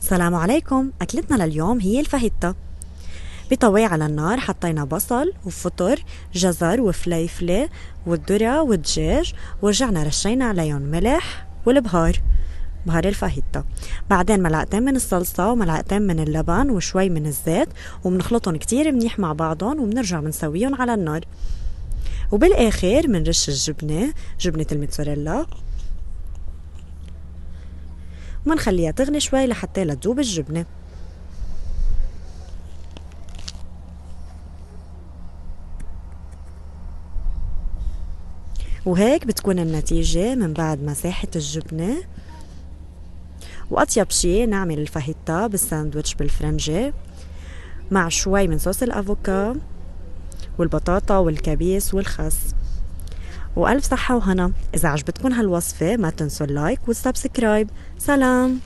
السلام عليكم. أكلتنا لليوم هي الفاهيتا. بطاوية على النار حطينا بصل وفطر، جزر وفليفلة والذرة والدجاج، ورجعنا رشينا عليهم ملح والبهار، بهار الفاهيتا. بعدين ملعقتين من الصلصة وملعقتين من اللبن وشوي من الزيت، ومنخلطهم كتير منيح مع بعضهم، وبنرجع منسويهم على النار. وبالآخر منرش الجبنة، جبنة الموتزاريلا، ومنخليها تغلي شوي لحتى لا تذوب الجبنة. وهيك بتكون النتيجة من بعد ما ساحت الجبنة. وأطيب شي نعمل الفاهيتا بالساندويتش بالفرنجة مع شوي من صوص الأفوكا والبطاطا والكبيس والخس. وألف صحة وهنا. إذا عجبتكن هالوصفة ما تنسوا اللايك والسبسكرايب. سلام.